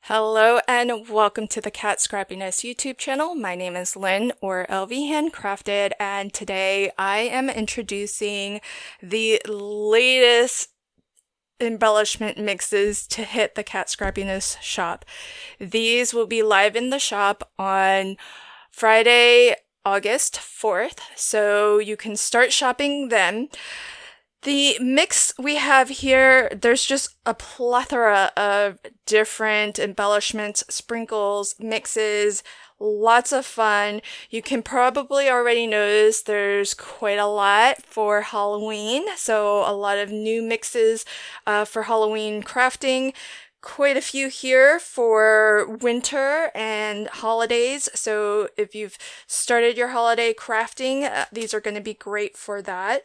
Hello and welcome to the Cat Scrappiness YouTube channel. My name is Lynn, or LV Handcrafted, and today I am introducing the latest embellishment mixes to hit the Cat Scrappiness shop. These will be live in the shop on Friday, August 4th, so you can start shopping then. The mix we have here, there's just a plethora of different embellishments, sprinkles, mixes, lots of fun. You can probably already notice there's quite a lot for Halloween, so a lot of new mixes for Halloween crafting. Quite a few here for winter and holidays, so if you've started your holiday crafting, these are going to be great for that.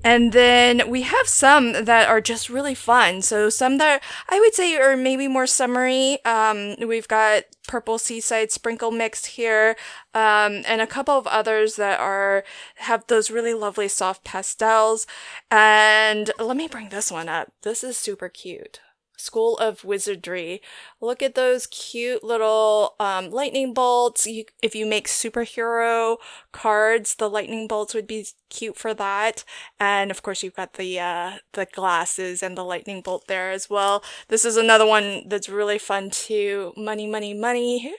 And then we have some that are just really fun, so some that I would say are maybe more summery. We've got purple seaside sprinkle mix here, and a couple of others that have those really lovely soft pastels. And let me bring this one up. This is super cute. School of Wizardry. Look at those cute little lightning bolts. If you make superhero cards, the lightning bolts would be cute for that. And of course, you've got the glasses and the lightning bolt there as well. This is another one that's really fun too. Money, money, money.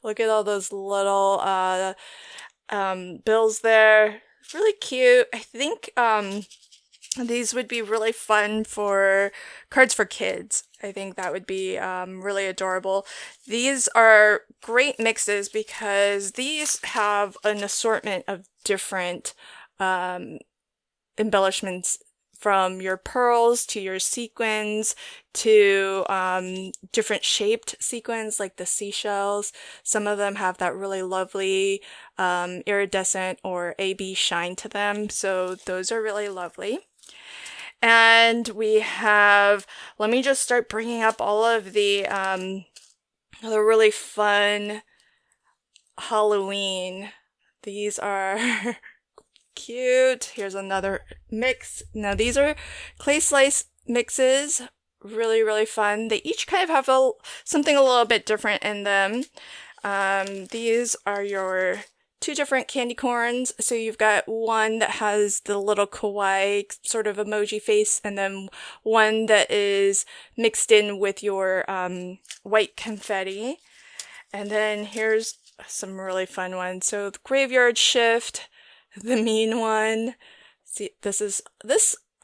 Look at all those little bills there. Really cute. I think these would be really fun for cards for kids. I think that would be really adorable. These are great mixes because these have an assortment of different embellishments, from your pearls to your sequins to different shaped sequins like the seashells. Some of them have that really lovely iridescent or AB shine to them, so those are really lovely. And we have, let me just start bringing up all of the really fun Halloween. These are cute. Here's another mix. Now these are clay slice mixes. Really, really fun. They each kind of have something a little bit different in them. These are your two different candy corns. So you've got one that has the little kawaii sort of emoji face, and then one that is mixed in with your white confetti. And then here's some really fun ones. So the graveyard shift, the mean one. See, this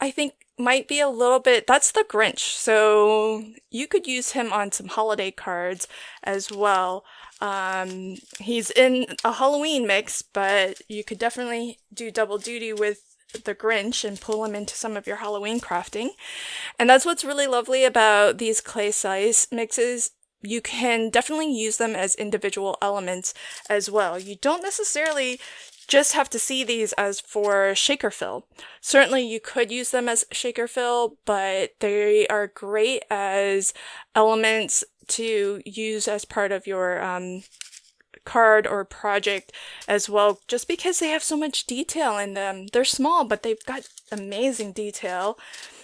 I think might be a little bit, that's the Grinch. So you could use him on some holiday cards as well. He's in a Halloween mix, but you could definitely do double duty with the Grinch and pull him into some of your Halloween crafting. And that's what's really lovely about these clay size mixes. You can definitely use them as individual elements as well. You don't necessarily just have to see these as for shaker fill. Certainly you could use them as shaker fill, but they are great as elements to use as part of your card or project as well, just because they have so much detail in them. They're small, but they've got amazing detail.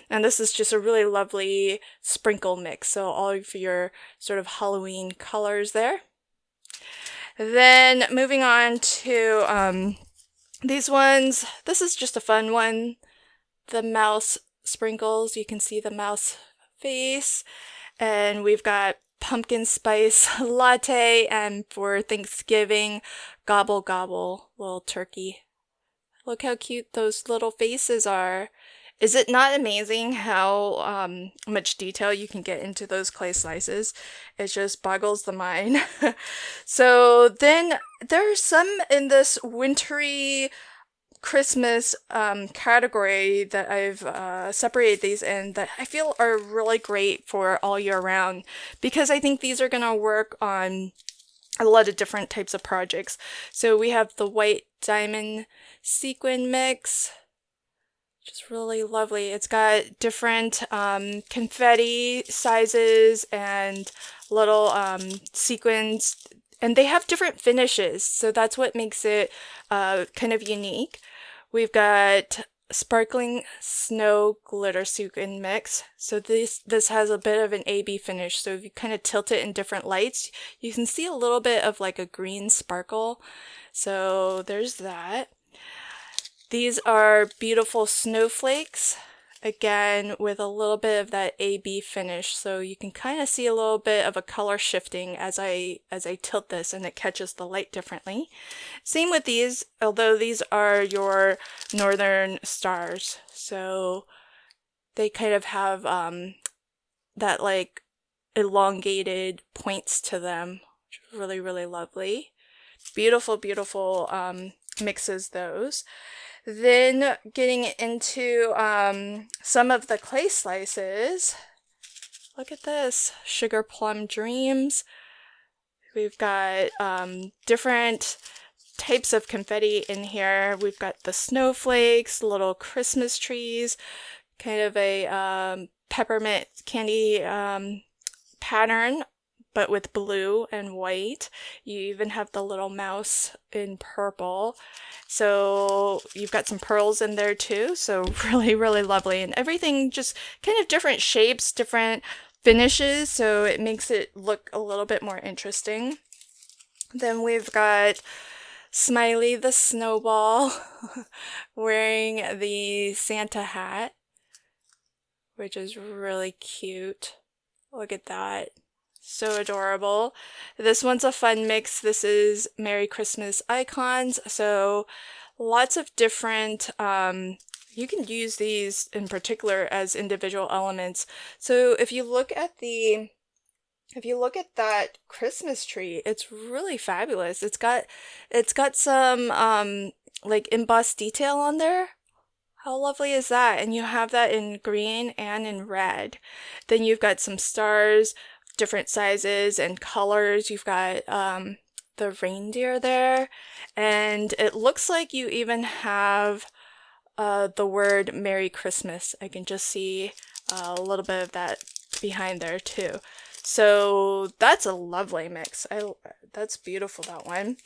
And this is just a really lovely sprinkle mix. So all of your sort of Halloween colors there. Then moving on to these ones. This is just a fun one. The mouse sprinkles. You can see the mouse face. And we've got pumpkin spice latte, and for Thanksgiving, gobble gobble little turkey. Look how cute those little faces are. Is it not amazing how much detail you can get into those clay slices? It just boggles the mind. So then there are some in this wintry Christmas category that I've separated these in that I feel are really great for all year round, because I think these are going to work on a lot of different types of projects. So we have the white diamond sequin mix. Just really lovely. It's got different confetti sizes and little sequins, and they have different finishes, so that's what makes it kind of unique. We've got Sparkling Snow Glitter Sequin Mix. So this has a bit of an AB finish. So if you kind of tilt it in different lights, you can see a little bit of like a green sparkle. So there's that. These are beautiful snowflakes, again with a little bit of that AB finish. So you can kind of see a little bit of a color shifting as I tilt this, and it catches the light differently. Same with these, although these are your northern stars. So they kind of have that like elongated points to them, which is really, really lovely. Beautiful, beautiful mixes those. Then getting into some of the clay slices. Look at this, Sugar Plum Dreams. We've got different types of confetti in here. We've got the snowflakes, little Christmas trees, kind of a peppermint candy pattern, but with blue and white. You even have the little mouse in purple. So you've got some pearls in there too. So really, really lovely. And everything just kind of different shapes, different finishes. So it makes it look a little bit more interesting. Then we've got Smiley the Snowball wearing the Santa hat, which is really cute. Look at that. So adorable. This one's a fun mix. This is Merry Christmas icons. So lots of different, you can use these in particular as individual elements. So if you look at that Christmas tree, it's really fabulous. It's got some like embossed detail on there. How lovely is that? And you have that in green and in red. Then you've got some stars, different sizes and colors. You've got the reindeer there, and it looks like you even have the word Merry Christmas. I can just see a little bit of that behind there too. So that's a lovely mix. That's beautiful, that one.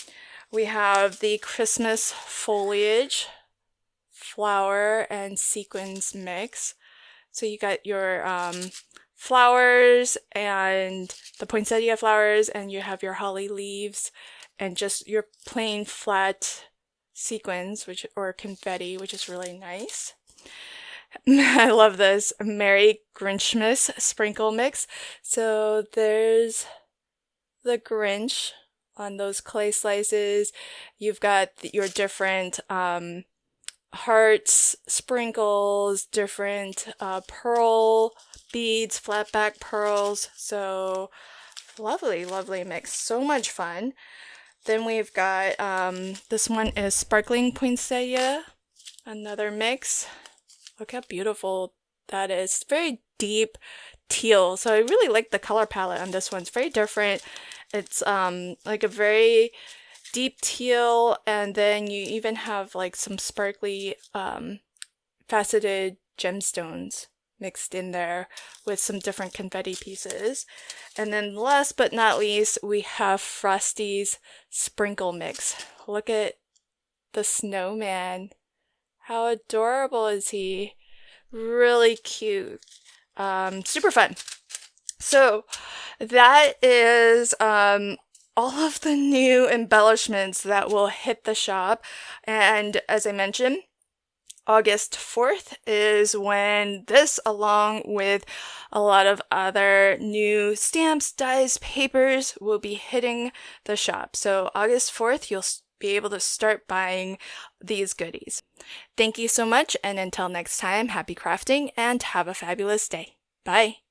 We have the Christmas foliage, flower, and sequins mix. So you got your flowers and the poinsettia flowers, and you have your holly leaves and just your plain flat sequins, or confetti, which is really nice. I love this Merry Grinchmas sprinkle mix. So there's the Grinch on those clay slices. You've got your different hearts, sprinkles, different pearl beads, flat back pearls. So lovely, lovely mix. So much fun. Then we've got this one is Sparkling Poinsettia, another mix. Look how beautiful that is. It's very deep teal. So I really like the color palette on this one. It's very different. It's like a very deep teal, and then you even have like some sparkly faceted gemstones mixed in there with some different confetti pieces. And then last but not least, we have Frosty's sprinkle mix. Look at the snowman. How adorable is he? Really cute. Super fun. So that is all of the new embellishments that will hit the shop. And as I mentioned, August 4th is when this, along with a lot of other new stamps, dies, papers, will be hitting the shop. So August 4th, you'll be able to start buying these goodies. Thank you so much, and until next time, happy crafting and have a fabulous day. Bye!